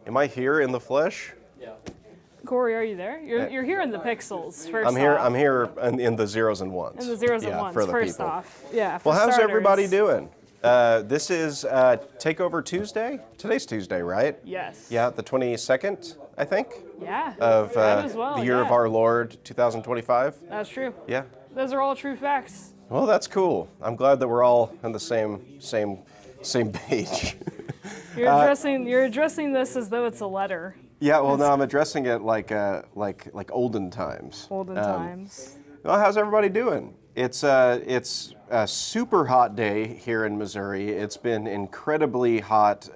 Am I here in the flesh? Yeah. Corey, are you there? You're here in the pixels. First I'm here in the zeros and ones. In the zeros and ones. For the first people. Off, yeah. Well, how's starters. Everybody doing? This is Takeover Tuesday. Today's Tuesday, right? Yes. Yeah, the 22nd, I think. Yeah. Of the year of our Lord, 2025. That's true. Yeah. Those are all true facts. Well, that's cool. I'm glad that we're all on the same page. You're addressing this as though it's a letter. Yeah, well, no, I'm addressing it like olden times. Olden times. Well, how's everybody doing? It's a super hot day here in Missouri. It's been incredibly hot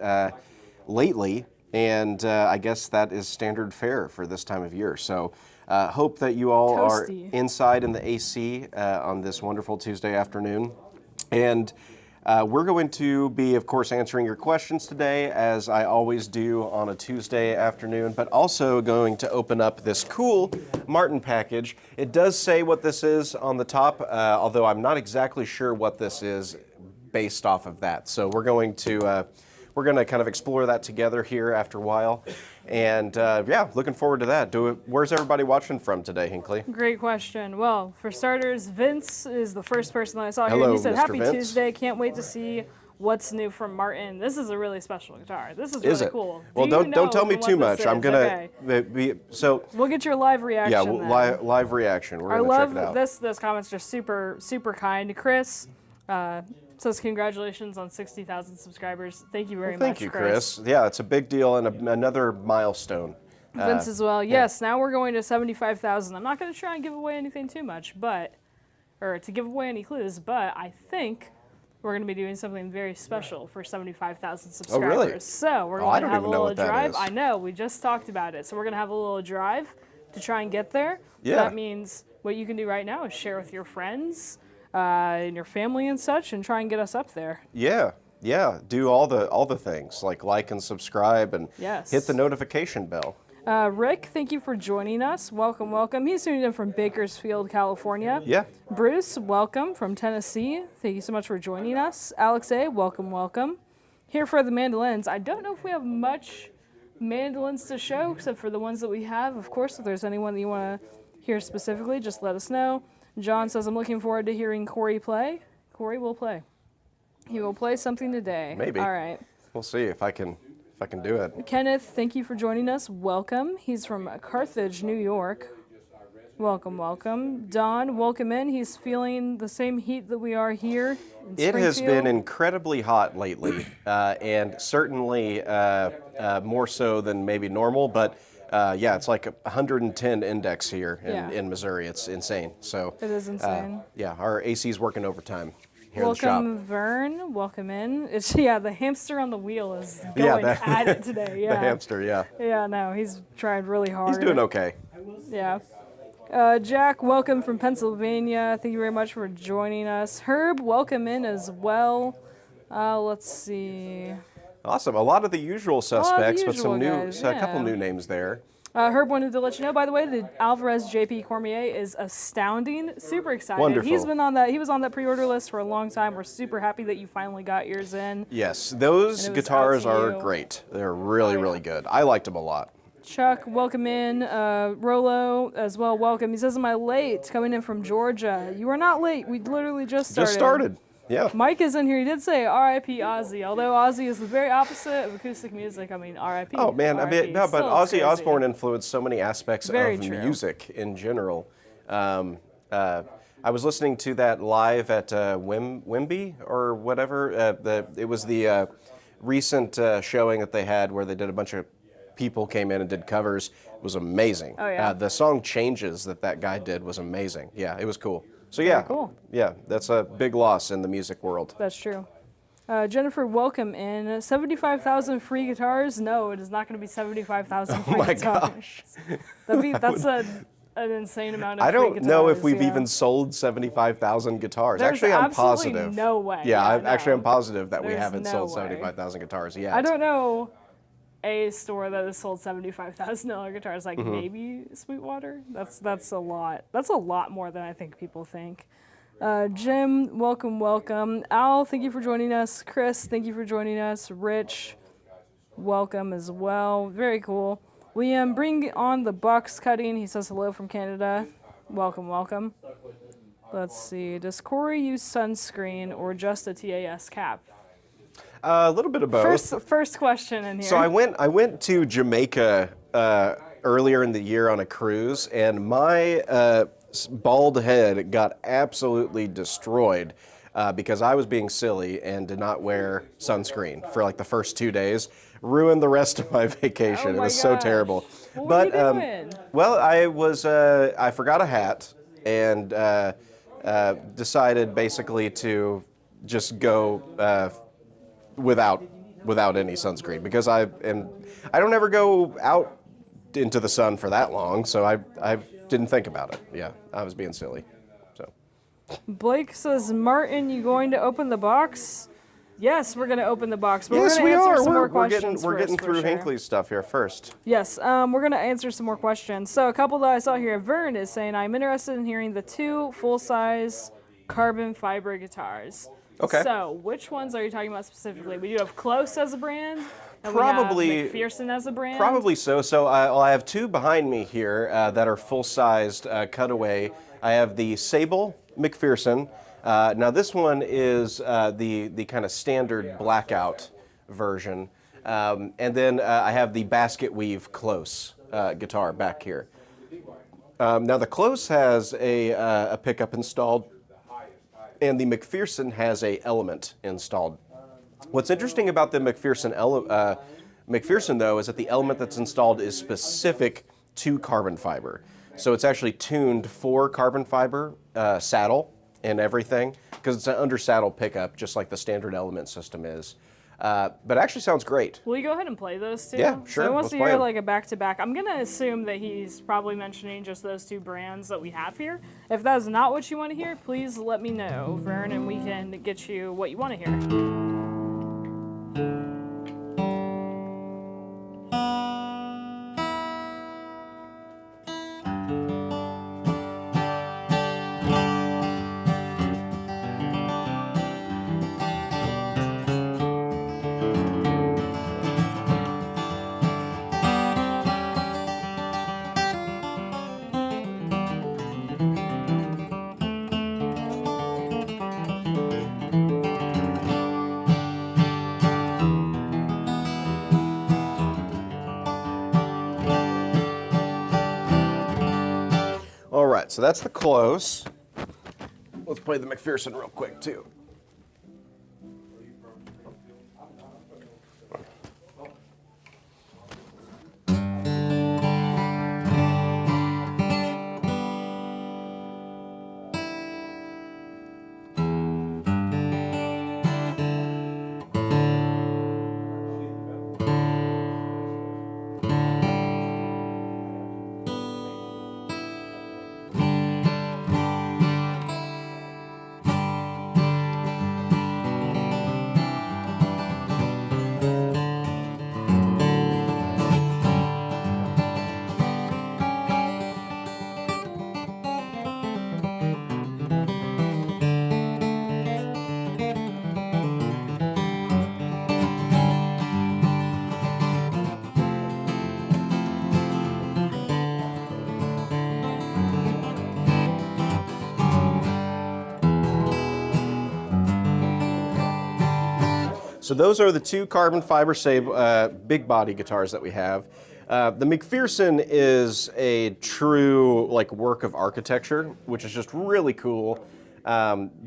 lately, and I guess that is standard fare for this time of year. So hope that you all Toasty. are inside in the AC on this wonderful Tuesday afternoon. And we're going to be, of course, answering your questions today, as I always do on a Tuesday afternoon, but also going to open up this cool Martin package. It does say what this is on the top, although I'm not exactly sure what this is based off of that. So we're going to kind of explore that together here after a while. And yeah, looking forward to that. Where's everybody watching from today, Hinckley? Great question. Well, for starters, Vince is the first person that I saw Hello, here. He said, Mr. "Happy Vince. Tuesday! Can't wait to see what's new from Martin." This is a really special guitar. This is really cool. Well, don't tell me too much. I'm gonna okay. so. We'll get your live reaction. Yeah, then. live reaction. We're gonna check it out. This comment's just super kind. Chris says congratulations on 60,000 subscribers. Thank you very much, Thank you, Chris. Yeah, it's a big deal and another milestone. Vince as well. Yes, now we're going to 75,000. I'm not going to try and give away anything too much, or to give away any clues, but I think we're going to be doing something very special for 75,000 subscribers. Oh, really? So we're going to have a little drive. Is. I know, we just talked about it. So we're going to have a little drive to try and get there. Yeah. That means what you can do right now is share with your friends and your family and such, and try and get us up there. Yeah. Do all the things like and subscribe and hit the notification bell. Rick, thank you for joining us. Welcome. He's tuning in from Bakersfield, California. Yeah. Bruce, welcome from Tennessee. Thank you so much for joining us. Alex A., welcome. Here for the mandolins. I don't know if we have much mandolins to show, except for the ones that we have. Of course, if there's anyone that you want to hear specifically, just let us know. John says, I'm looking forward to hearing Corey play. Corey will play. He will play something today. Maybe. All right. We'll see if I can do it. Kenneth, thank you for joining us. Welcome. He's from Carthage, New York. Welcome. Don, welcome in. He's feeling the same heat that we are here in It has Springfield. been incredibly hot lately, and certainly more so than maybe normal, but yeah, it's like 110 index here in Missouri. It's insane. So it is insane. Yeah, our AC's working overtime here in the shop. Welcome, Vern. Welcome in. It's the hamster on the wheel is going at it today. Yeah, the hamster. Yeah. Yeah, no, he's tried really hard. He's doing okay. Yeah. Jack, welcome from Pennsylvania. Thank you very much for joining us. Herb, welcome in as well. Let's see. Awesome. A lot of the usual suspects, but some new, guys, a couple new names there. Herb wanted to let you know, by the way, the Alvarez JP Cormier is astounding. Super excited. Wonderful. He's been on that. He was on that pre-order list for a long time. We're super happy that you finally got yours in. Yes, those And it was guitars out to are you. great. They're really, really good. I liked them a lot. Chuck, welcome in. Rolo as well, welcome. He says, "Am I late? Coming in from Georgia." You are not late. We literally just started. Just started. Yeah. Mike is in here. He did say R.I.P. Ozzy, although Ozzy is the very opposite of acoustic music. I mean, R.I.P. Oh man, I R.I.P. mean, no, but Still, it's Ozzy crazy. Osbourne influenced so many aspects Very of true. music in general. I was listening to that live at Wimby or whatever. It was the recent showing that they had where they did a bunch of people came in and did covers. It was amazing. Oh, yeah. The song Changes that guy did was amazing. Yeah, it was cool. So yeah, cool. Yeah, that's a big loss in the music world. That's true. Jennifer, welcome in. 75,000 free guitars? No, it is not going to be 75,000 free Oh my guitars. gosh. That's an insane amount of I free don't guitars. know if we've yeah. even sold 75,000 guitars. There's Actually, I'm absolutely positive. no way. Yeah, Yeah, actually, no. I'm positive that we There's haven't no sold way. 75,000 guitars yet. I don't know a store that has sold $75,000 guitars, like Mm-hmm. maybe Sweetwater. That's a lot. That's a lot more than I think people think. Jim, welcome. Al, thank you for joining us. Chris, thank you for joining us. Rich, welcome as well. Very cool. Liam, bring on the box cutting. He says hello from Canada. Welcome. Let's see. Does Corey use sunscreen or just a TAS cap? A little bit of both. First question in here. So I went to Jamaica earlier in the year on a cruise, and my bald head got absolutely destroyed because I was being silly and did not wear sunscreen for like the first 2 days. Ruined the rest of my vacation. Oh It my was so gosh. terrible. What were you doing? Well, I forgot a hat and decided basically to just go without any sunscreen because I don't ever go out into the sun for that long, so I didn't think about it. Yeah, I was being silly. So Blake says, Martin, you going to open the box? Yes, we're going to open the box, but yes, we're we going to answer are. some more We're questions getting first, through for sure. Hinckley's stuff here first. Yes, we're going to answer some more questions. So a couple that I saw here, Vern is saying, I'm interested in hearing the 2 full-size carbon fiber guitars. Okay. So which ones are you talking about specifically? We do have Close as a brand, and Probably- we have McPherson as a brand. Probably so. So I have 2 behind me here that are full-sized cutaway. I have the Sable McPherson. Now this one is the kind of standard blackout version, and then I have the Basket Weave Close guitar back here. Now the Close has a pickup installed, and the McPherson has a element installed. What's interesting about the McPherson though is that the element that's installed is specific to carbon fiber. So it's actually tuned for carbon fiber saddle and everything, because it's an under saddle pickup, just like the standard element system is. But it actually sounds great. Will you go ahead and play those 2? Yeah, sure, So he wants let's to play hear 'em. like a back-to-back. I'm going to assume that he's probably mentioning just those 2 brands that we have here. If that is not what you want to hear, please let me know, Vern, and we can get you what you want to hear. All right, so that's the Close. Let's play the McPherson real quick too. So those are the two carbon fiber big body guitars that we have. The McPherson is a true like work of architecture, which is just really cool.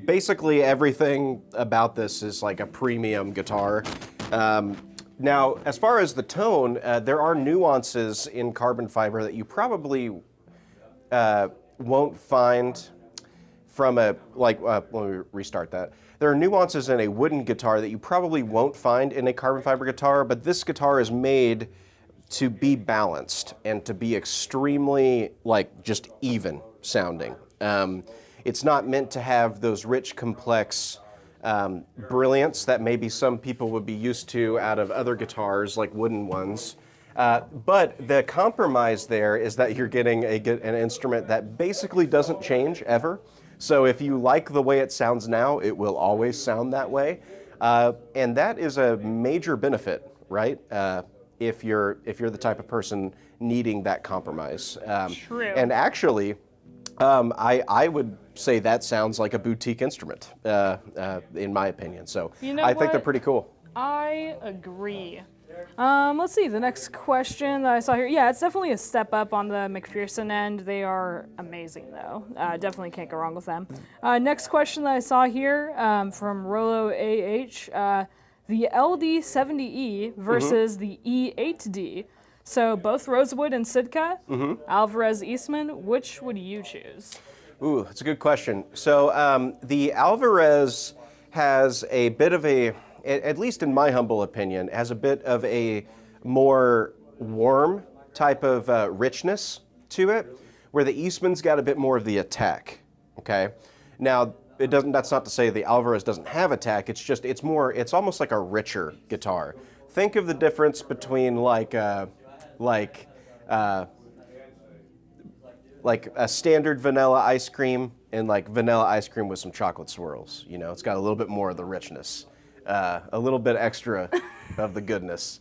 Basically everything about this is like a premium guitar. Now, as far as the tone, there are nuances in carbon fiber that you probably won't find from let me restart that. There are nuances in a wooden guitar that you probably won't find in a carbon fiber guitar, but this guitar is made to be balanced and to be extremely, like, just even sounding. It's not meant to have those rich, complex brilliance that maybe some people would be used to out of other guitars, like wooden ones. But the compromise there is that you're getting an instrument that basically doesn't change ever. So if you like the way it sounds now, it will always sound that way. And that is a major benefit, right? If you're the type of person needing that compromise. True. And actually, I would say that sounds like a boutique instrument, in my opinion. So I think they're pretty cool. I agree. Let's see, the next question that I saw here. Yeah, it's definitely a step up on the McPherson end. They are amazing, though. Definitely can't go wrong with them. Next question that I saw here from Rolo AH, the LD70E versus the E8D. So both Rosewood and Sitka, Alvarez, Eastman, which would you choose? Ooh, that's a good question. So the Alvarez has a bit of at least in my humble opinion, has a bit of a more warm type of richness to it, where the Eastman's got a bit more of the attack, okay? Now, that's not to say the Alvarez doesn't have attack, it's almost like a richer guitar. Think of the difference between like a standard vanilla ice cream and like vanilla ice cream with some chocolate swirls, you know? It's got a little bit more of the richness. A little bit extra of the goodness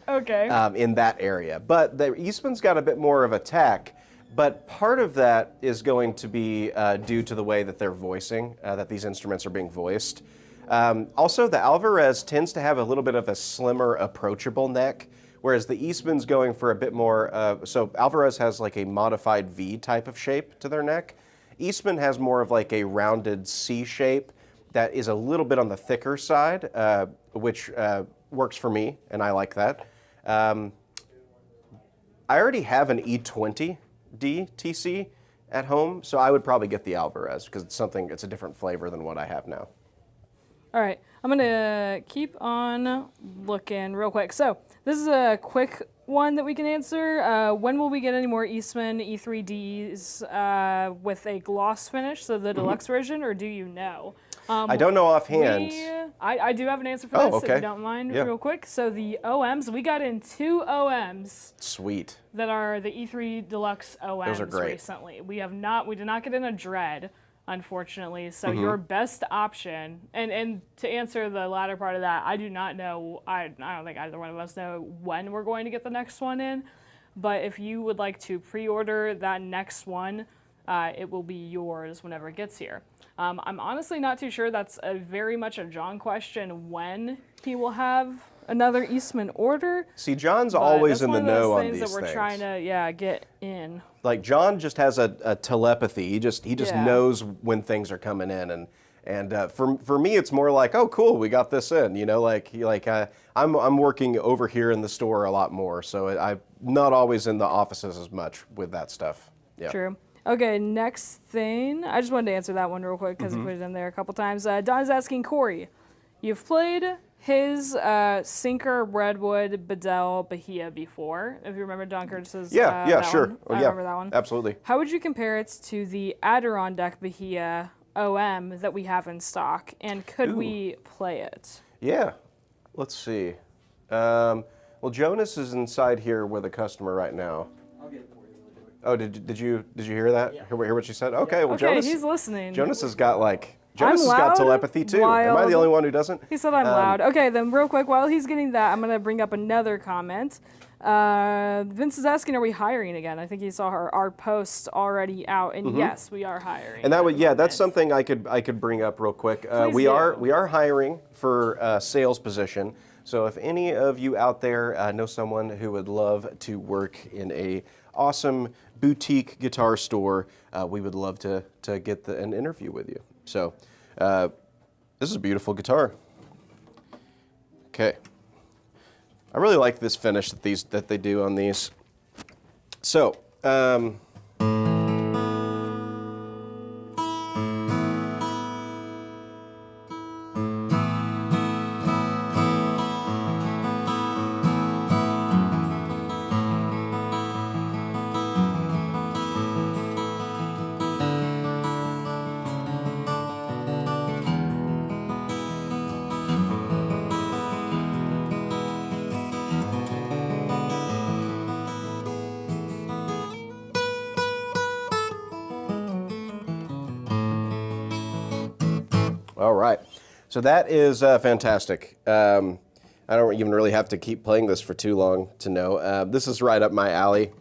in that area. But the Eastman's got a bit more of attack, but part of that is going to be due to the way that they're voicing, that these instruments are being voiced. Also, the Alvarez tends to have a little bit of a slimmer, approachable neck, whereas the Eastman's going for a bit more, so Alvarez has like a modified V type of shape to their neck. Eastman has more of like a rounded C shape that is a little bit on the thicker side, which works for me, and I like that. I already have an E20D TC at home, so I would probably get the Alvarez because it's a different flavor than what I have now. All right, I'm gonna keep on looking real quick. So this is a quick one that we can answer. When will we get any more Eastman E3Ds with a gloss finish, so the deluxe version, or do you know? I don't know offhand. I do have an answer for this, if you don't mind, real quick. So the OMs, we got in 2 OMs. Sweet. That are the E3 Deluxe OMs. Those are great. Recently. We did not get in a Dread, unfortunately. So your best option, and to answer the latter part of that, I do not know, I don't think either one of us know when we're going to get the next one in. But if you would like to pre-order that next one, it will be yours whenever it gets here. I'm honestly not too sure. That's very much a John question when he will have another Eastman order. See, John's always in the know on these things. That's one of those things that we're trying to get in. Like John just has a telepathy. He just knows when things are coming in, and for me it's more like, oh cool, we got this in. You know, I'm working over here in the store a lot more, so I'm not always in the offices as much with that stuff. Yeah. True. Okay, next thing. I just wanted to answer that one real quick because I put it in there a couple times. Don's asking Corey, you've played his Sinker, Redwood, Bedell, Bahia before. If you remember Don Curtis's sure. I remember that one. Absolutely. How would you compare it to the Adirondack Bahia OM that we have in stock, and could we play it? Yeah. Let's see. Well, Jonas is inside here with a customer right now. I'll get it for you. Oh, did you hear that? Yeah. Hear what she said? Okay, well, Okay, Jonas. he's listening. Jonas has got loud, telepathy too. wild. Am I the only one who doesn't? He said I'm loud. Okay, then real quick, while he's getting that, I'm going to bring up another comment. Vince is asking, are we hiring again? I think he saw our post already out, and yes, we are hiring. And that's something I could bring up real quick. We are hiring for a sales position, So if any of you out there know someone who would love to work in a awesome boutique guitar store, we would love to get an interview with you. So this is a beautiful guitar. Okay. I really like this finish that they do on these. So, all right. So that is fantastic. I don't even really have to keep playing this for too long to know. This is right up my alley.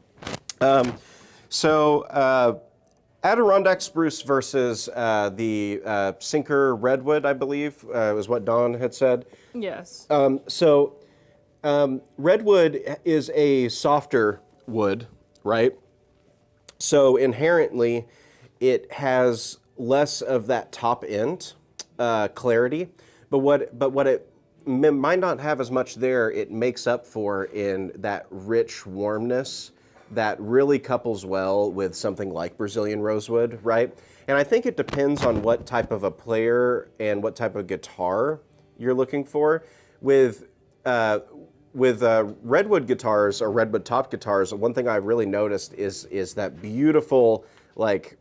Adirondack spruce versus the Sinker redwood, I believe, was what Dawn had said. Yes. Redwood is a softer wood, right? So inherently, it has less of that top end clarity, but what it might not have as much there, it makes up for in that rich warmness that really couples well with something like Brazilian rosewood, right? And I think it depends on what type of a player and what type of guitar you're looking for. With redwood guitars or redwood top guitars, one thing I've really noticed is that beautiful, like,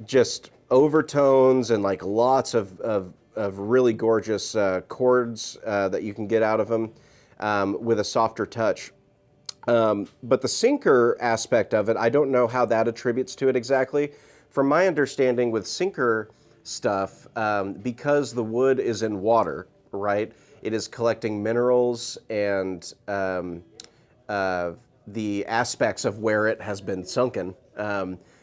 just overtones and like lots of really gorgeous chords that you can get out of them with a softer touch. But the Sinker aspect of it, I don't know how that attributes to it exactly. From my understanding with Sinker stuff, because the wood is in water, right, it is collecting minerals and the aspects of where it has been sunken.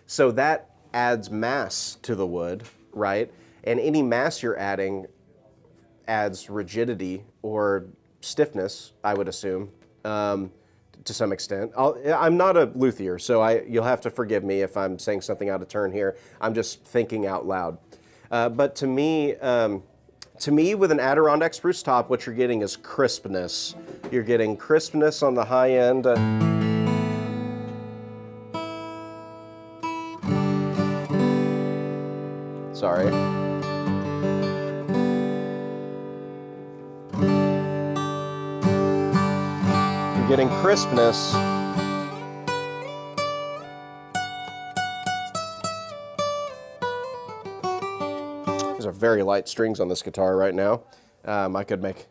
So that adds mass to the wood, right? And any mass you're adding adds rigidity or stiffness, I would assume, to some extent. I'm not a luthier, so you'll have to forgive me if I'm saying something out of turn here. I'm just thinking out loud. But to me, with an Adirondack spruce top, what you're getting is crispness. You're getting crispness on the high end. Sorry. You're getting crispness. These are very light strings on this guitar right now. I could make...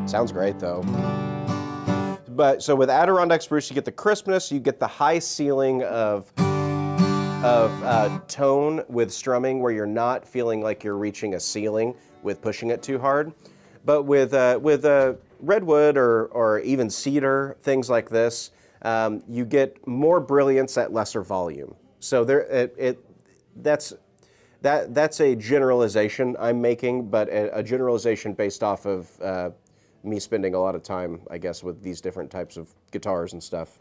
Sounds great though. But so with Adirondack spruce, you get the crispness, you get the high ceiling of tone with strumming, where you're not feeling like you're reaching a ceiling with pushing it too hard. But with redwood or even cedar, things like this, you get more brilliance at lesser volume. So that's a generalization I'm making, but a generalization based off of me spending a lot of time, I guess, with these different types of guitars and stuff.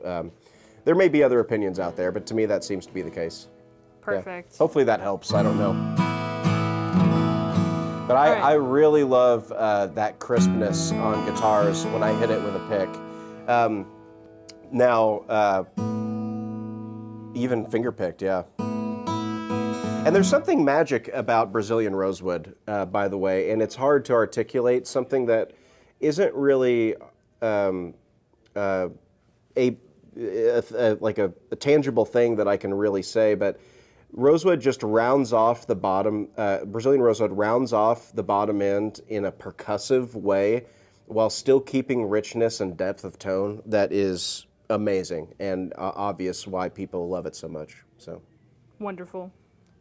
There may be other opinions out there, but to me that seems to be the case. Perfect. Yeah. Hopefully that helps, I don't know. But right. I really love that crispness on guitars when I hit it with a pick. Even finger-picked, yeah. And there's something magic about Brazilian rosewood, by the way, and it's hard to articulate, something that isn't really a tangible thing that I can really say, but rosewood just rounds off the bottom, Brazilian rosewood rounds off the bottom end in a percussive way while still keeping richness and depth of tone that is amazing and obvious why people love it so much. So Wonderful.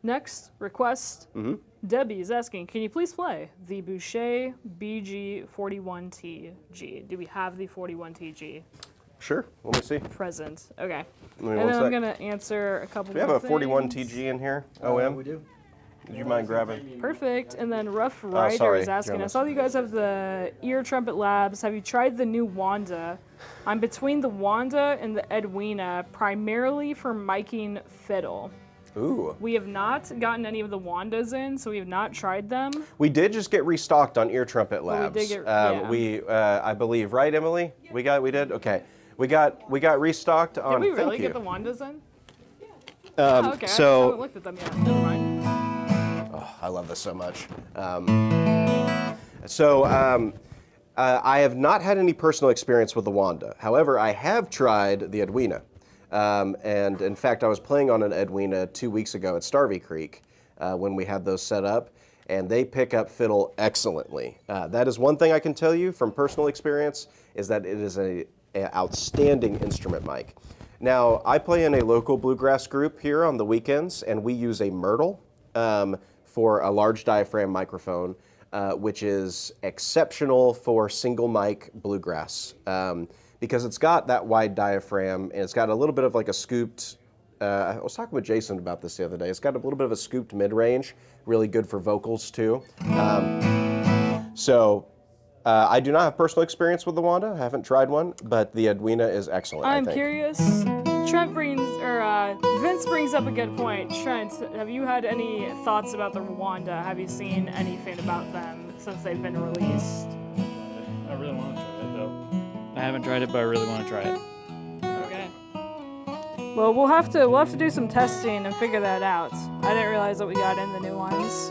Next request. Debbie is asking, can you please play the Boucher BG41TG? Do we have the 41TG? Sure, let me see. Present. Okay. Give me And one then sec. I'm going to answer a couple Do we have more a 41 things. TG in here? OM? We do. Would you mind grabbing? Perfect. And then Rough Rider sorry, is asking, Jonas. I saw that you guys have the Ear Trumpet Labs. Have you tried the new Wanda? I'm between the Wanda and the Edwina, primarily for miking fiddle. Ooh. We have not gotten any of the Wandas in, so we have not tried them. We did just get restocked on Ear Trumpet Labs. we did get- yeah. We, I believe, right, Emily? We did? Okay. We got restocked on. Did we really thank get the you. Wandas in? Oh, okay, I just so- haven't looked at them yet. Never mind. Oh, I love this so much. I have not had any personal experience with the Wanda. However, I have tried the Edwina. And in fact, I was playing on an Edwina 2 weeks ago at Starvey Creek when we had those set up, and they pick up fiddle excellently. That is one thing I can tell you from personal experience, is that it is an outstanding instrument mic. Now, I play in a local bluegrass group here on the weekends, and we use a Myrtle for a large diaphragm microphone, which is exceptional for single mic bluegrass. Because it's got that wide diaphragm, and it's got a little bit of like a scooped, I was talking with Jason about this the other day, it's got a little bit of a scooped mid-range, really good for vocals too. I do not have personal experience with the Wanda, I haven't tried one, but the Edwina is excellent, I I'm think. curious. Vince brings up a good point. Trent, have you had any thoughts about the Wanda? Have you seen anything about them since they've been released? I really want to try it though. I haven't tried it, but I really want to try it. Okay. Well, we'll have to do some testing and figure that out. I didn't realize that we got in the new ones.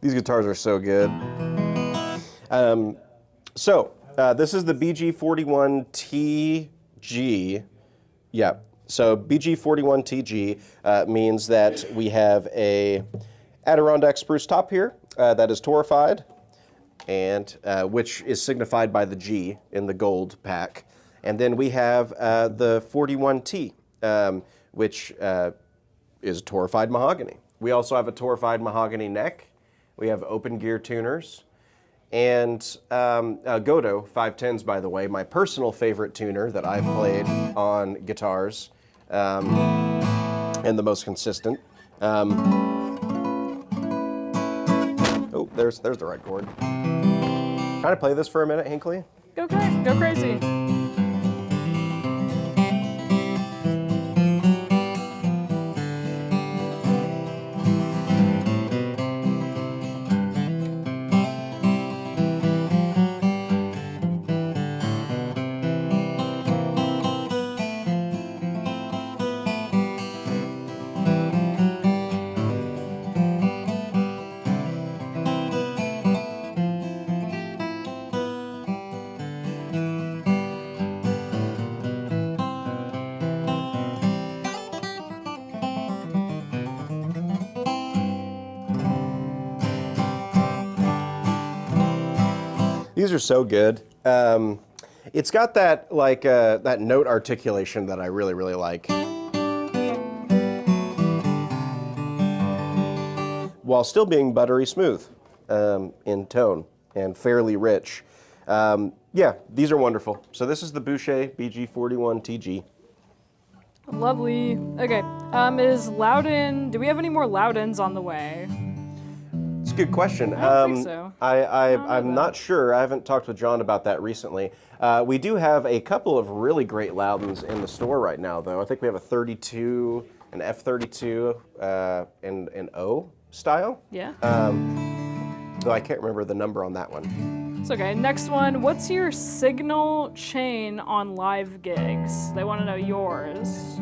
These guitars are so good. This is the BG41TG. Yeah, so BG41TG means that we have a Adirondack spruce top here that is torified, and which is signified by the G in the gold pack. And then we have the 41T, which is torified mahogany. We also have a torified mahogany neck. We have open gear tuners. And Godot 510s, by the way, my personal favorite tuner that I've played on guitars, and the most consistent. Oh, there's the right chord. Trying to play this for a minute, Hinckley? Go crazy. These are so good. It's got that that note articulation that I really, really like, while still being buttery smooth in tone and fairly rich. Yeah, these are wonderful. So this is the Boucher BG41TG. Lovely. Okay. Is Loudon? Do we have any more Loudons on the way? It's a good question. I don't think so. I'm not sure. I haven't talked with John about that recently. We do have a couple of really great Loudons in the store right now, though. I think we have a 32, an F32, and an O style. Yeah. Though I can't remember the number on that one. It's okay. Next one. What's your signal chain on live gigs? They want to know yours.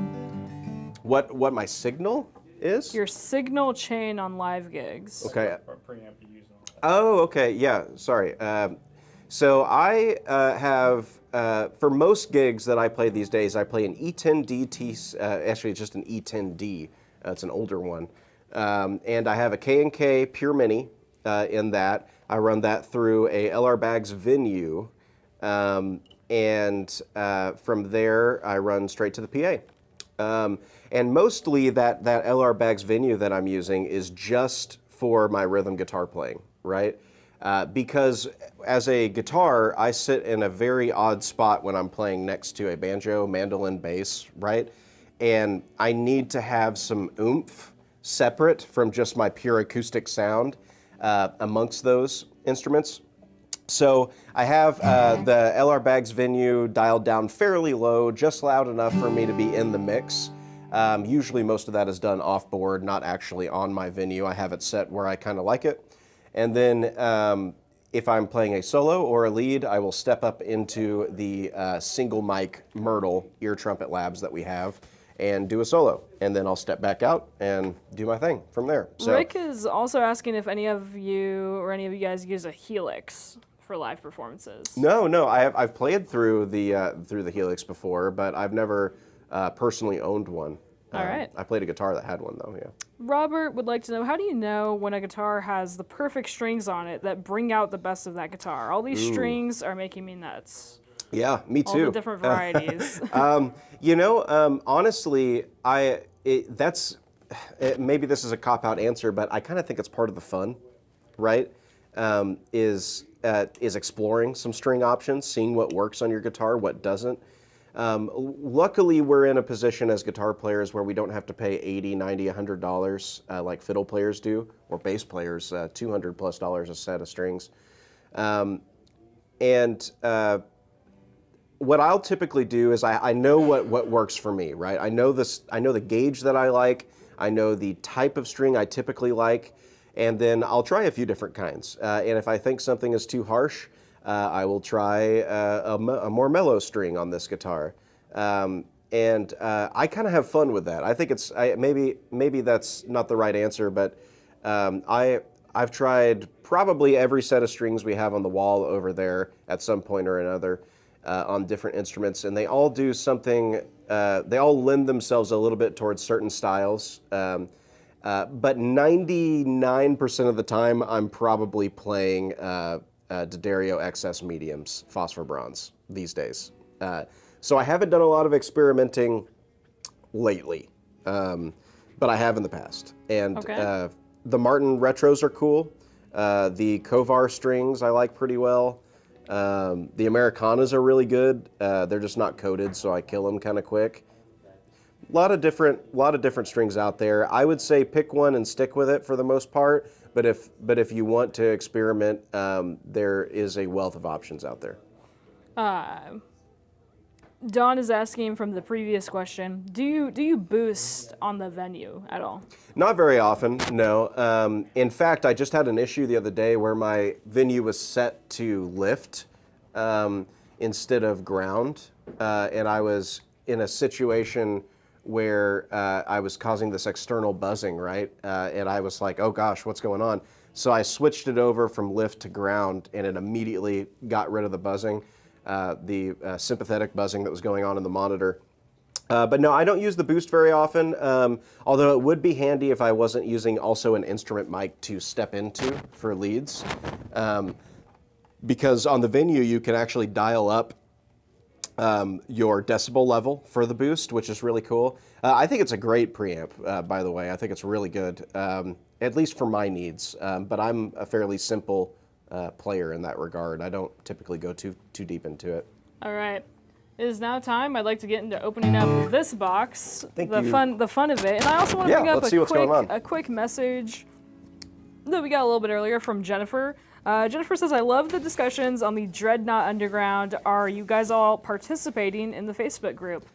What my signal is? Your signal chain on live gigs. Okay. Or preamp you use on. Oh, okay. Yeah, sorry. So I have, for most gigs that I play these days, I play an E10DT, actually it's just an E10D. It's an older one. And I have a K&K Pure Mini in that. I run that through a LR Baggs Venue. And from there, I run straight to the PA. And mostly that LR Baggs Venue that I'm using is just for my rhythm guitar playing, right? because as a guitar, I sit in a very odd spot when I'm playing next to a banjo, mandolin, bass, right? And I need to have some oomph separate from just my pure acoustic sound amongst those instruments. So I have the LR Baggs venue dialed down fairly low, just loud enough for me to be in the mix. Usually most of that is done off board, not actually on my venue. I have it set where I kind of like it. And then if I'm playing a solo or a lead, I will step up into the single mic Myrtle ear trumpet labs that we have and do a solo. And then I'll step back out and do my thing from there. So, Rick is also asking if any of you guys use a Helix for live performances. No, I've played through the Helix before, but I've never personally owned one. All right. I played a guitar that had one though, yeah. Robert would like to know, how do you know when a guitar has the perfect strings on it that bring out the best of that guitar? All these strings are making me nuts. Yeah, me too. All the different varieties. Honestly, maybe this is a cop-out answer, but I kind of think it's part of the fun, right? Is exploring some string options, seeing what works on your guitar, what doesn't. Luckily, we're in a position as guitar players where we don't have to pay $80, $90, $100 like fiddle players do, or bass players, $200+ a set of strings. What I'll typically do is I know what works for me, right? I know the gauge that I like, I know the type of string I typically like, and then I'll try a few different kinds. And if I think something is too harsh, I will try a more mellow string on this guitar. I kind of have fun with that. I think maybe that's not the right answer, but I've tried probably every set of strings we have on the wall over there at some point or another on different instruments, and they all do something, they all lend themselves a little bit towards certain styles. But 99% of the time, I'm probably playing D'Addario XS mediums, phosphor bronze these days. So I haven't done a lot of experimenting lately, but I have in the past. And Okay. The Martin retros are cool. The Kovar strings I like pretty well. The Americanas are really good. They're just not coated, so I kill them kind of quick. A lot of different strings out there. I would say pick one and stick with it for the most part. But if you want to experiment, there is a wealth of options out there. Don is asking from the previous question, do you boost on the venue at all? Not very often, no. In fact, I just had an issue the other day where my venue was set to lift instead of ground, and I was in a situation where I was causing this external buzzing, right? And I was like, oh gosh, what's going on? So I switched it over from lift to ground, and it immediately got rid of the buzzing, the sympathetic buzzing that was going on in the monitor. But no, I don't use the boost very often, although it would be handy if I wasn't using also an instrument mic to step into for leads. Because on the venue, you can actually dial up your decibel level for the boost, which is really cool. I think it's a great preamp, by the way. I think it's really good, at least for my needs. But I'm a fairly simple player in that regard. I don't typically go too deep into it. All right. It is now time. I'd like to get into opening up this box. Thank the you. fun of it. And I also want to bring up let's see what's going on. a quick message that we got a little bit earlier from Jennifer. Jennifer says, I love the discussions on the Dreadnought Underground. Are you guys all participating in the Facebook group?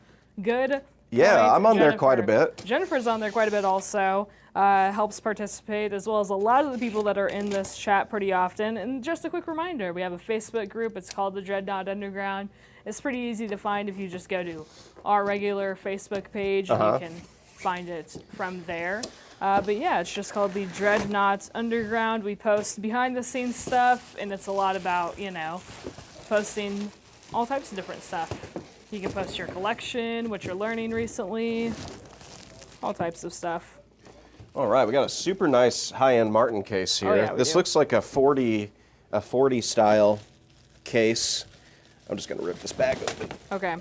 Good. Yeah, point, I'm on there quite a Jennifer. bit. Jennifer's on there quite a bit also. Helps participate, as well as a lot of the people that are in this chat pretty often. And just a quick reminder, we have a Facebook group. It's called the Dreadnought Underground. It's pretty easy to find if you just go to our regular Facebook page. And you can find it from there. But yeah, it's just called the Dreadnought Underground. We post behind-the-scenes stuff, and it's a lot about, posting all types of different stuff. You can post your collection, what you're learning recently, all types of stuff. All right, we got a super nice high-end Martin case here. Oh, yeah, This do. looks like a 40 style case. I'm just gonna rip this bag open. Okay.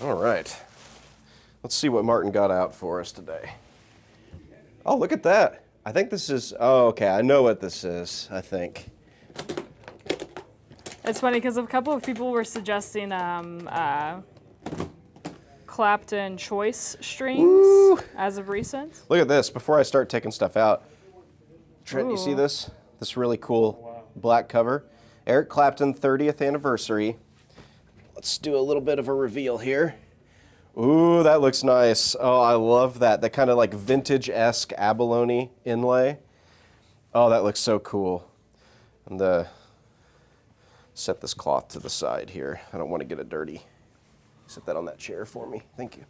All right. Let's see what Martin got out for us today. Oh, look at that. I think this is, oh, okay, I know what this is, I think. It's funny because a couple of people were suggesting Clapton choice strings Ooh. as of recent. Look at this, before I start taking stuff out. Trent, you see Ooh. this? This really cool black cover. Eric Clapton 30th anniversary. Let's do a little bit of a reveal here. Ooh, that looks nice. Oh, I love that. That kind of like vintage-esque abalone inlay. Oh, that looks so cool. And set this cloth to the side here. I don't want to get it dirty. Set that on that chair for me. Thank you.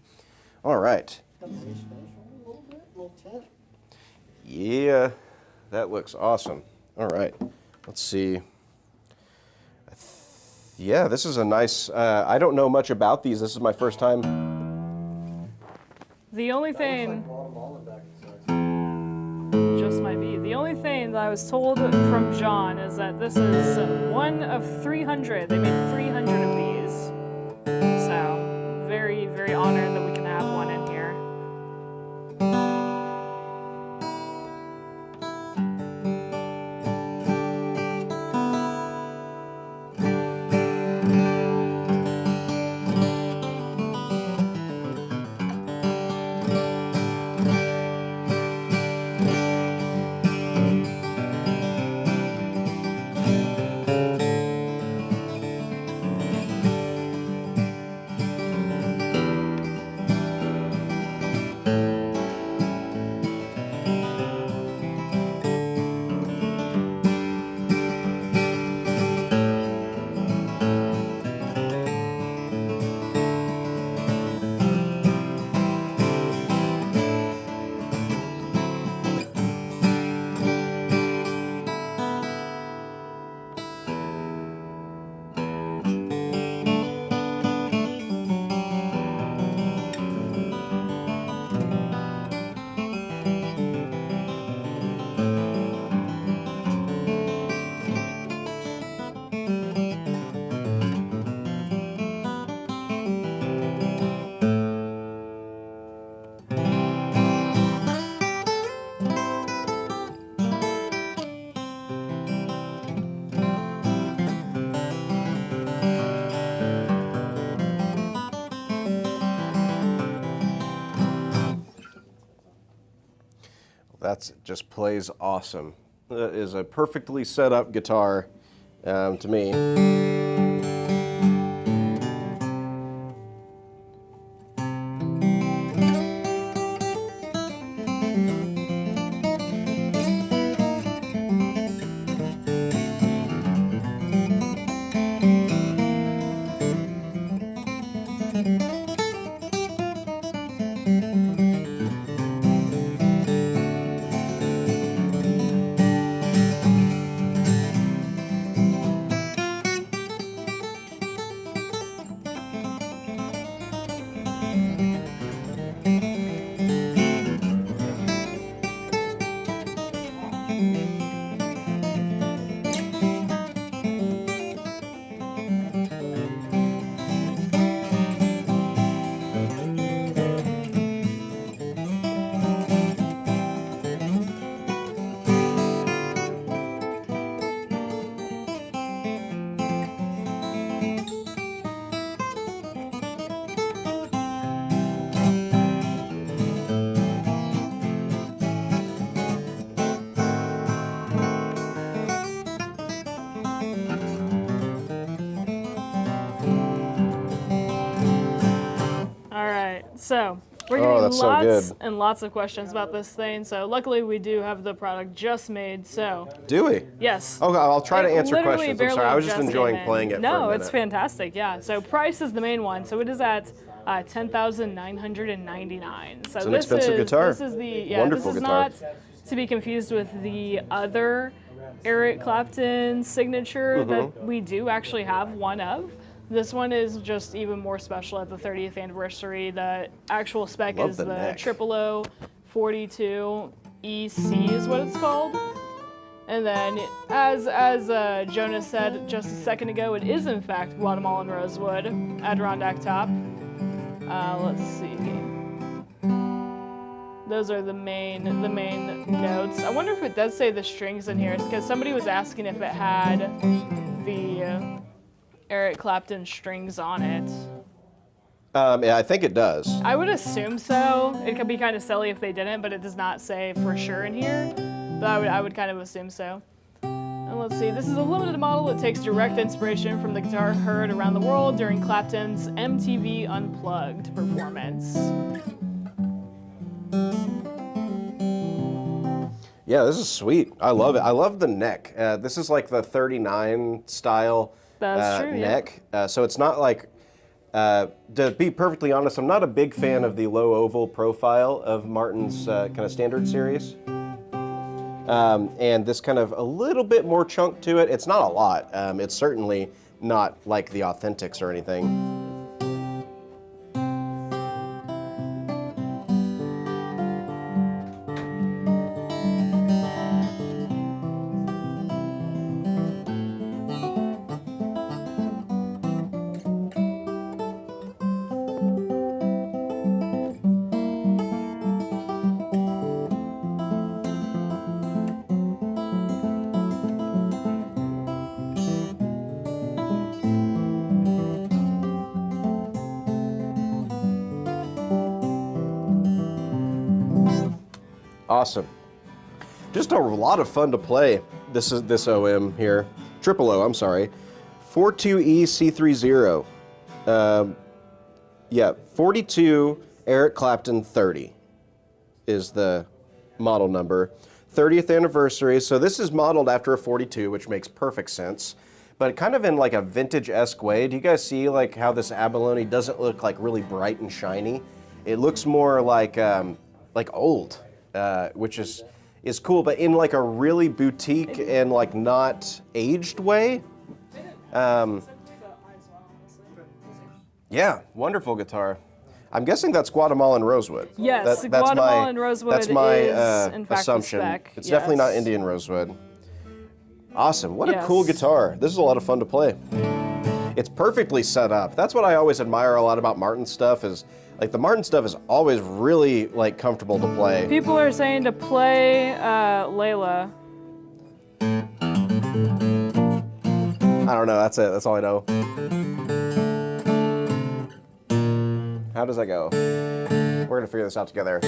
All right. Yeah, that looks awesome. All right. Let's see. Yeah, this is a nice, I don't know much about these. This is my first time. The only thing, just might be, the only thing that I was told from John is that this is one of 300. They made 300 of these. So, very, very honored that we can have one in here. That just plays awesome. That is a perfectly set up guitar to me. So we're Oh, getting that's so lots good. and lots of questions about this thing. So luckily we do have the product just made. So Do we? yes. Okay, I'll try to It answer literally questions. I'm barely sorry, I was just came enjoying in. playing it for a No, minute. it's fantastic. Yeah. So price is the main one. So it is at $10,999. So It's an this expensive is guitar. this is the Wonderful this is guitar. not to be confused with the other Eric Clapton signature Mm-hmm. that we do actually have one of. This one is just even more special at the 30th anniversary. The actual spec Love is the the neck. 000 42 EC is what it's called. And then, as Jonas said just a second ago, it is in fact Guatemalan rosewood Adirondack top. Let's see. Those are the main notes. I wonder if it does say the strings in here, because somebody was asking if it had the Eric Clapton strings on it. Yeah, I think it does. I would assume so. It could be kind of silly if they didn't, but it does not say for sure in here. But I would kind of assume so. And let's see, this is a limited model that takes direct inspiration from the guitar heard around the world during Clapton's MTV Unplugged performance. Yeah, this is sweet. I love it. I love the neck. This is like the 39 style That's true, neck. So it's not like, to be perfectly honest, I'm not a big fan of the low oval profile of Martin's kind of standard series. And this kind of a little bit more chunk to it. It's not a lot. It's certainly not like the Authentics or anything. Awesome. Just a lot of fun to play. This is this OM here. Triple O, I'm sorry. 42E C30. Yeah, 42 Eric Clapton 30 is the model number. 30th anniversary. So this is modeled after a 42, which makes perfect sense. But kind of in like a vintage-esque way. Do you guys see like how this abalone doesn't look like really bright and shiny? It looks more like old. Which is cool, but in like a really boutique and like not aged way. Yeah, wonderful guitar. I'm guessing that's Guatemalan rosewood. Yes, that's Guatemalan rosewood that's my is in fact assumption. the spec. It's definitely not Indian rosewood. Awesome, what a cool guitar. This is a lot of fun to play. It's perfectly set up. That's what I always admire a lot about Martin stuff is like the Martin stuff is always really like comfortable to play. People are saying to play Layla. I don't know, that's it, that's all I know. How does that go? We're gonna figure this out together.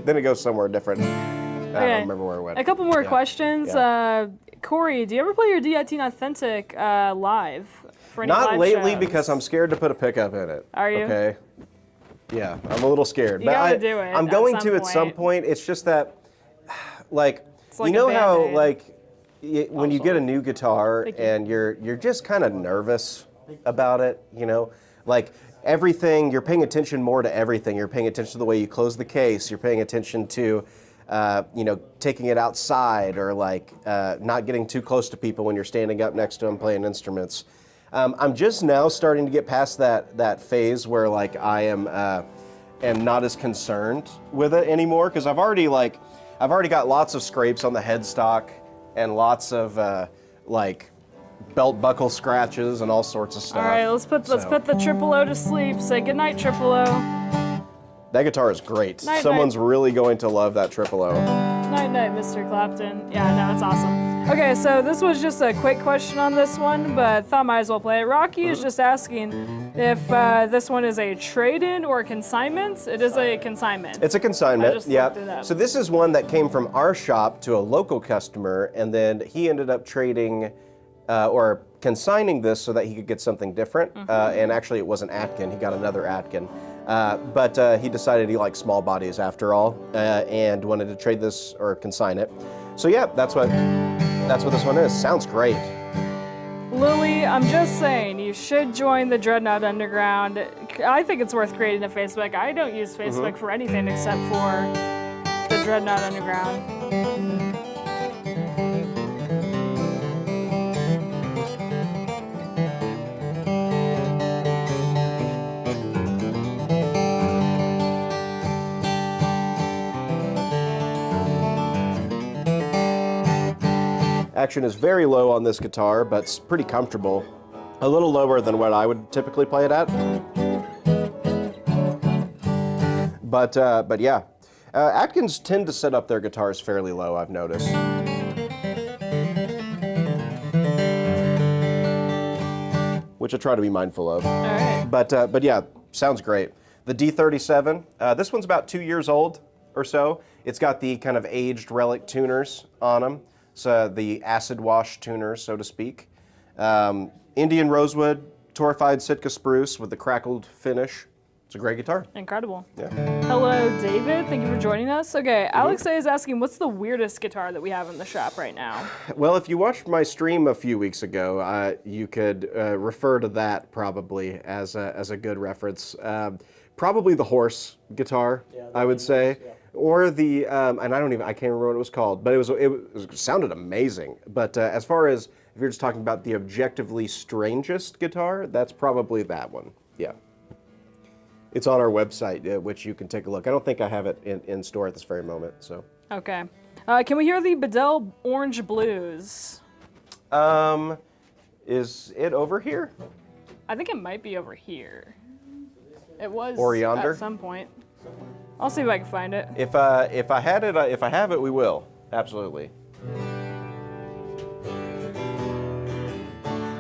Then it goes somewhere different. I don't remember where it went. A couple more questions. Yeah. Corey, do you ever play your D18 Authentic live? For any Not live lately shows? because I'm scared to put a pickup in it. Are you? Okay. Yeah, I'm a little scared. You but gotta do it I'm at going some to at some point. point. It's just that, like like you know a how Band-Aid. like when you get a new guitar and you're just kind of nervous about it, you know, like everything. You're paying attention more to everything. You're paying attention to the way you close the case. You're paying attention to, you know, taking it outside or like not getting too close to people when you're standing up next to them playing instruments. I'm just now starting to get past that phase where like I am not as concerned with it anymore because I've already got lots of scrapes on the headstock and lots of like belt buckle scratches and all sorts of stuff. All right, let's put the Triple O to sleep. Say goodnight, Triple O. That guitar is great. Night, Someone's really going to love that Triple O. Night, night, Mr. Clapton. Yeah, no, it's awesome. Okay, so this was just a quick question on this one, but thought might as well play it. Rocky is just asking if this one is a trade-in or a consignment. It is a consignment. It's a consignment, I just yeah. looked it up. So this is one that came from our shop to a local customer, and then he ended up trading or consigning this so that he could get something different. And actually, it wasn't Atkin. He got another Atkin. But he decided he liked small bodies after all, and wanted to trade this or consign it. So yeah, that's what this one is. Sounds great. Lily, I'm just saying, you should join the Dreadnought Underground. I think it's worth creating a Facebook. I don't use Facebook for anything except for the Dreadnought Underground. Action is very low on this guitar, but it's pretty comfortable. A little lower than what I would typically play it at. But yeah. Atkins tend to set up their guitars fairly low, I've noticed. Which I try to be mindful of. All right. But yeah, sounds great. The D37, this one's about 2 years old or so. It's got the kind of aged relic tuners on them. So the acid wash tuners, so to speak. Indian rosewood, torrefied Sitka spruce with the crackled finish. It's a great guitar. Incredible. Yeah. Hello, David. Thank you for joining us. Okay, Alex A is asking, what's the weirdest guitar that we have in the shop right now? Well, if you watched my stream a few weeks ago, you could refer to that probably as a good reference. Probably the horse guitar, I would say, or the and I can't remember what it was called, but it sounded amazing. But as far as if you're just talking about the objectively strangest guitar, that's probably that one. Yeah. It's on our website, which you can take a look. I don't think I have it in store at this very moment. So. Okay. Can we hear the Bedell Orange Blues? Is it over here? I think it might be over here. It was Or yonder? at some point. I'll see if I can find it. If I have it, we will. Absolutely.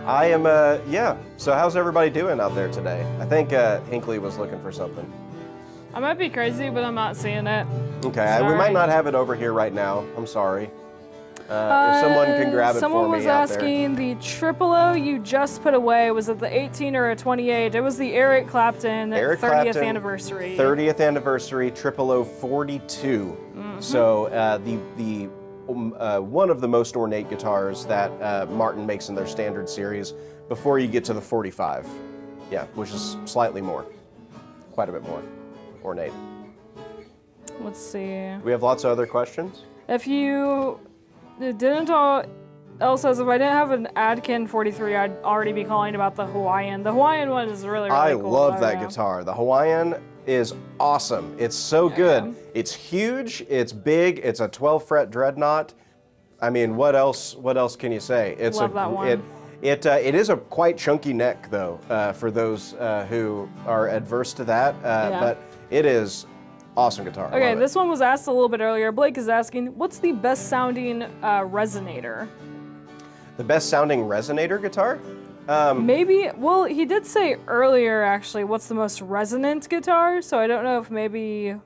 I am, yeah. So how's everybody doing out there today? I think Hinkley was looking for something. I might be crazy, but I'm not seeing it. Okay, we might not have it over here right now. I'm sorry. If someone can grab it for me Someone was out there. asking, the triple O you just put away, was it the 18 or a 28? It was the Eric Clapton 30th anniversary. 30th anniversary, triple O 42. So the one of the most ornate guitars that Martin makes in their standard series before you get to the 45. Yeah, which is slightly more, quite a bit more ornate. Let's see. We have lots of other questions. If you didn't Elle says, if I didn't have an Atkin 43, I'd already be calling about the Hawaiian. The Hawaiian one is really, really cool. I love that guitar. The Hawaiian is awesome. It's so good. Yeah. It's huge, it's big, it's a 12 fret dreadnought. I mean, what else can you say? It's love that one. It is a quite chunky neck though, for those who are adverse to that, but it is awesome guitar. Okay, this one was asked a little bit earlier. Blake is asking, what's the best sounding resonator? The best sounding resonator guitar? Maybe, well, he did say earlier, actually, what's the most resonant guitar? So I don't know if maybe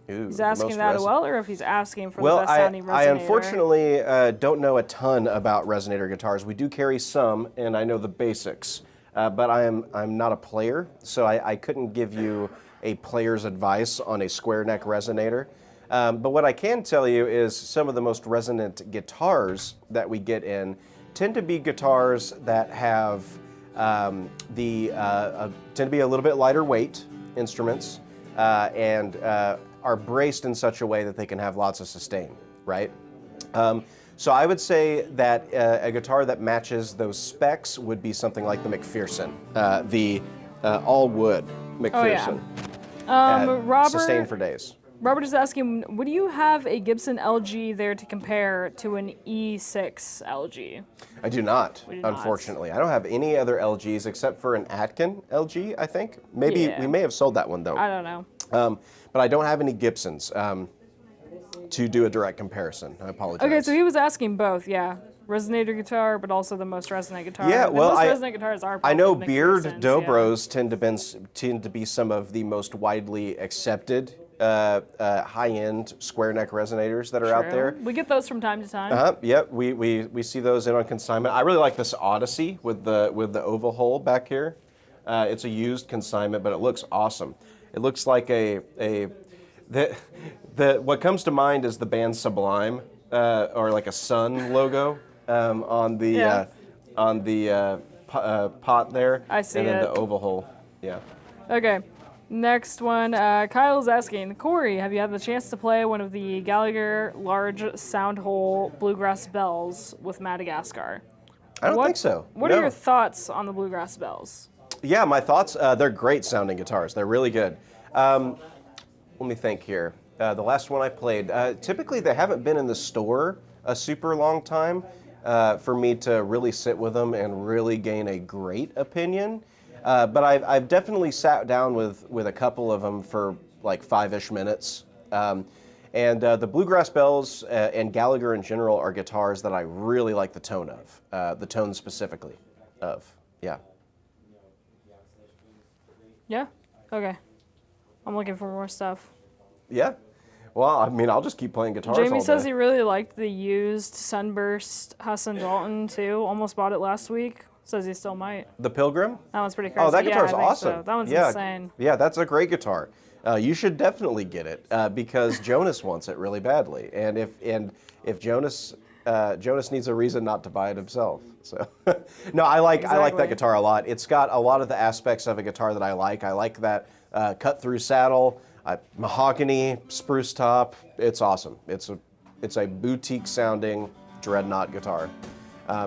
he's asking that as well, or if he's asking for the best sounding resonator. I unfortunately don't know a ton about resonator guitars. We do carry some, and I know the basics, but I'm not a player, so I couldn't give you a player's advice on a square neck resonator. But what I can tell you is some of the most resonant guitars that we get in tend to be guitars that have tend to be a little bit lighter weight instruments and are braced in such a way that they can have lots of sustain, right? So I would say that a guitar that matches those specs would be something like the McPherson, the all wood McPherson. Oh, yeah. Sustain for days. Robert is asking, would you have a Gibson LG there to compare to an E6 LG? I do not, We do not. unfortunately. I don't have any other LGs except for an Atkin LG, I think. Maybe Yeah. we may have sold that one though. I don't know. But I don't have any Gibsons to do a direct comparison. I apologize. Okay, so he was asking both, yeah. Resonator guitar, but also the most resonant guitar. Yeah, well, the most resonant guitars are I know probably Beard McPherson's, Dobros tend to be some of the most widely accepted high-end square neck resonators that are out there. We get those from time to time. Yep, we see those in on consignment. I really like this Odyssey with the oval hole back here. It's a used consignment, but it looks awesome. It looks like what comes to mind is the band Sublime, or like a sun logo on the pot there. I see and then it. the oval hole. Yeah. Okay, next one. Kyle's asking, Corey, have you had the chance to play one of the Gallagher large sound hole bluegrass bells with Madagascar? I don't think so. What No. are your thoughts on the bluegrass bells? Yeah, my thoughts, they're great sounding guitars. They're really good. Let me think here. The last one I played, typically they haven't been in the store a super long time. for me to really sit with them and really gain a great opinion. But I've definitely sat down with a couple of them for like 5-ish minutes. And the Bluegrass Bells and Gallagher in general are guitars that I really like the tone of, the tone specifically of, yeah. Yeah? Okay. I'm looking for more stuff. Yeah. Well, I mean, I'll just keep playing guitars all Jamie day. says he really liked the used Sunburst Husson Dalton too. Almost bought it last week. Says he still might. The Pilgrim? That one's pretty crazy. Oh, that Yeah, guitar's I think awesome. so. That one's yeah. insane. Yeah, that's a great guitar. You should definitely get it because Jonas wants it really badly, and if Jonas needs a reason not to buy it himself. So, no, I like that guitar a lot. It's got a lot of the aspects of a guitar that I like. I like that cut through saddle, mahogany, spruce top. It's awesome. It's a boutique sounding dreadnought guitar,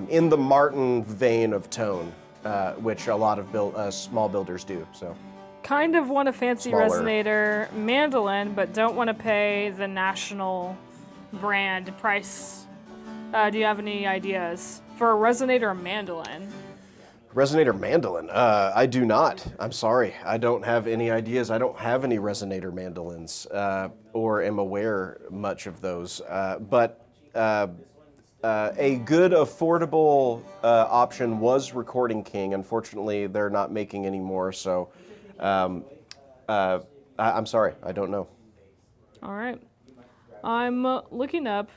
in the Martin vein of tone, which a lot of small builders do. So. Kind of want a fancy Smaller. resonator mandolin, but don't want to pay the national brand price. Do you have any ideas for a resonator mandolin? Resonator mandolin? I do not. I'm sorry. I don't have any ideas. I don't have any resonator mandolins, or am aware much of those. But a good, affordable option was Recording King. Unfortunately, they're not making any more, so I'm sorry. I don't know. All right. I'm looking up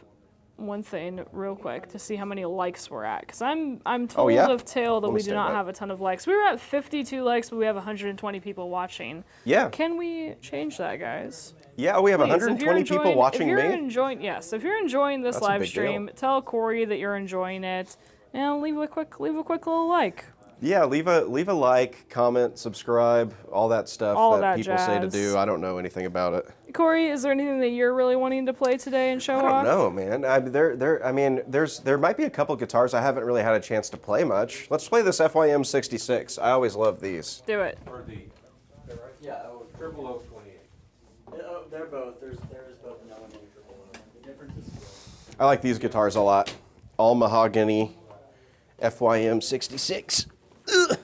one thing real quick to see how many likes we're at, because I'm told of tale that Let me we do stand not up. have a ton of likes. We were at 52 likes, but we have 120 people watching. Yeah. Can we change that, guys? Yeah, we have Please, 120 people watching if you're me. Enjoying, yes, if you're enjoying this That's a live big stream, deal. tell Corey that you're enjoying it, and leave a quick little like. Yeah, leave a like, comment, subscribe, all that stuff All that that people say to jazz. do. I don't know anything about it. Corey, is there anything that you're really wanting to play today and show I don't off? know, man. There might be a couple guitars I haven't really had a chance to play much. Let's play this FYM 66. I always love these. Do it. Or the, yeah, triple oak 28. They're both. There is both an L and a triple oak. The difference is I like these guitars a lot. All mahogany, FYM 66. Ugh.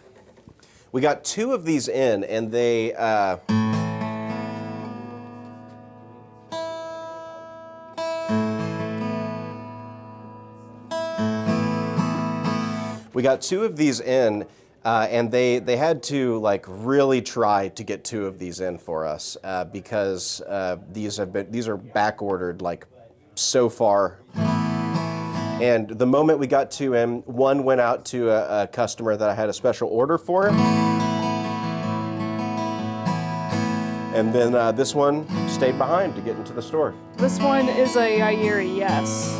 We got 2 of these in, and they. We got 2 of these in, and they had to like really try to get 2 of these in for us because these are back ordered like so far. And the moment we got 2 in, one went out to a customer that I had a special order for, and then this one stayed behind to get into the store. This one is a Yairi, yes.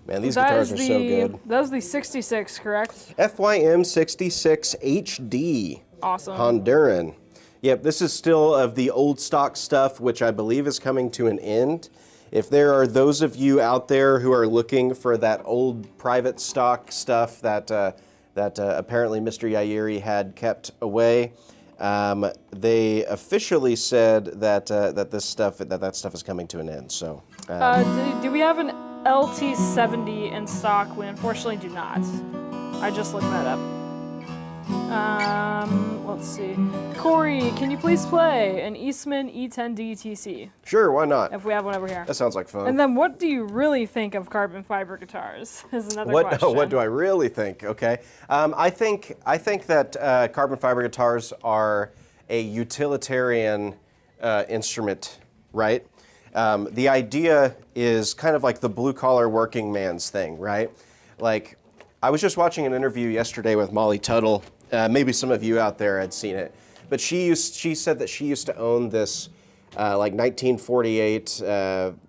Man, these guitars are so good. That was the 66, correct? FYM 66 HD. Awesome. Honduran. Yep, this is still of the old stock stuff, which I believe is coming to an end. If there are those of you out there who are looking for that old private stock stuff that apparently Mr. Yairi had kept away, they officially said that that stuff is coming to an end. So, do we have an LT70 in stock? We unfortunately do not. I just looked that up. Let's see. Corey, can you please play an Eastman E10D TC? Sure, why not? If we have one over here. That sounds like fun. And then what do you really think of carbon fiber guitars? Is another question. What do I really think? Okay, I think that carbon fiber guitars are a utilitarian instrument, right? The idea is kind of like the blue-collar working man's thing, right? Like, I was just watching an interview yesterday with Molly Tuttle. Maybe some of you out there had seen it, but she said that she used to own this like 1948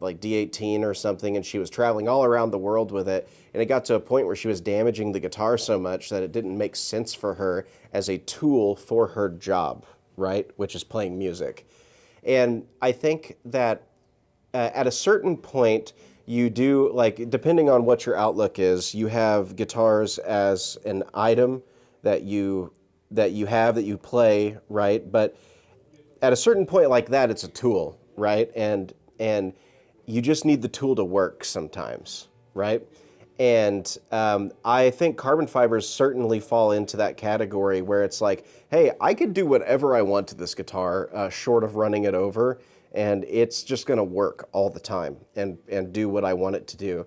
like D18 or something, and she was traveling all around the world with it, and it got to a point where she was damaging the guitar so much that it didn't make sense for her as a tool for her job, right? Which is playing music. And I think that at a certain point, you do, like, depending on what your outlook is, you have guitars as an item that you play, right? But at a certain point like that, it's a tool, right? And you just need the tool to work sometimes, right? And I think carbon fibers certainly fall into that category where it's like, hey, I could do whatever I want to this guitar, short of running it over, and it's just going to work all the time and do what I want it to do.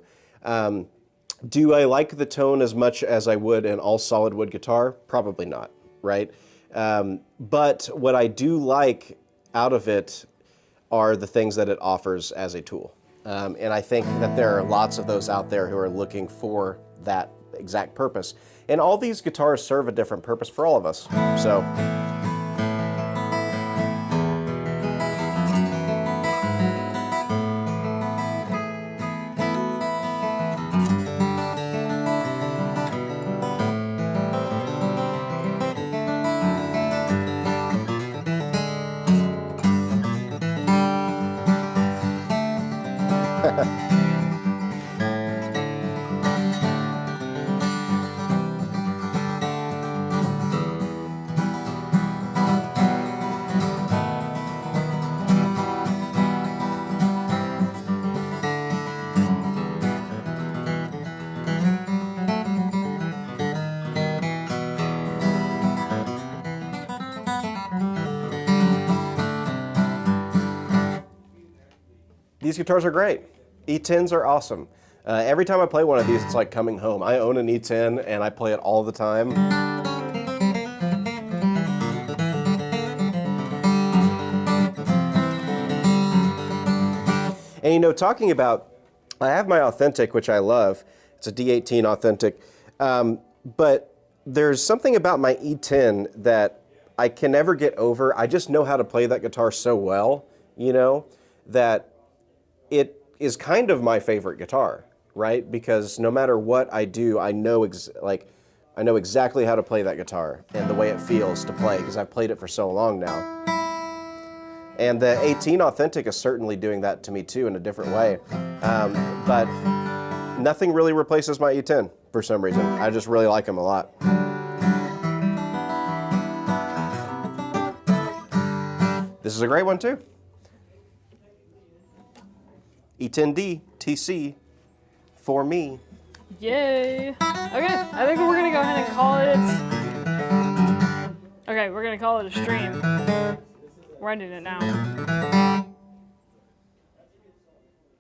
Do I like the tone as much as I would an all solid wood guitar? Probably not, right? But what I do like out of it are the things that it offers as a tool. And I think that there are lots of those out there who are looking for that exact purpose. And all these guitars serve a different purpose for all of us. So. These guitars are great. E10s are awesome. Every time I play one of these, it's like coming home. I own an E10 and I play it all the time. And you know, talking about, I have my Authentic, which I love. It's a D18 Authentic. But there's something about my E10 that I can never get over. I just know how to play that guitar so well, you know, that it is kind of my favorite guitar, right? Because no matter what I do, I know exactly how to play that guitar and the way it feels to play, because I've played it for so long now. And the 18 Authentic is certainly doing that to me too in a different way. But nothing really replaces my E10 for some reason. I just really like them a lot. This is a great one too. E10D TC for me. Yay. Okay, I think we're gonna go ahead and call it. Okay, we're gonna call it a stream. We're ending it now.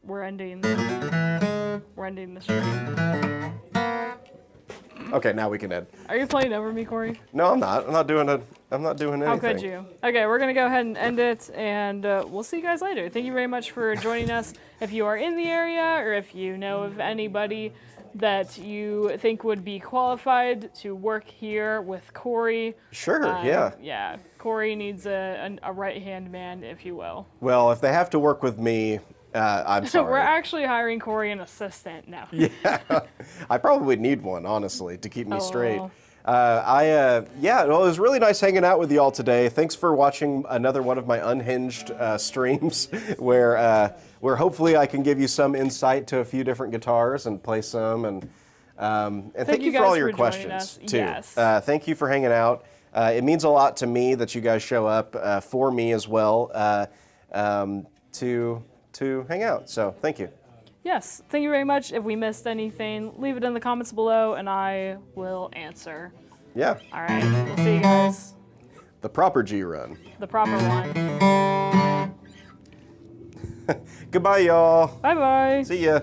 We're ending the stream. Okay, now we can end. Are you playing over me, Corey? No, I'm not. I'm not doing anything. How could you? Okay, we're going to go ahead and end it, and we'll see you guys later. Thank you very much for joining us. If you are in the area, or if you know of anybody that you think would be qualified to work here with Corey. Sure, yeah. Yeah, Corey needs a right-hand man, if you will. Well, if they have to work with me, I'm sorry. We're actually hiring Corey an assistant now. Yeah, I probably need one, honestly, to keep me straight. Well, Yeah, well, it was really nice hanging out with you all today. Thanks for watching another one of my unhinged streams where hopefully I can give you some insight to a few different guitars and play some. And thank you for all your questions, too. Yes. Thank you for hanging out. It means a lot to me that you guys show up for me as well to hang out. So thank you. yes, thank you very much. If we missed anything, leave it in the comments below and I will answer. Yeah, All right, we'll see you guys. the proper G run. The proper one. Goodbye, y'all. Bye bye. See ya.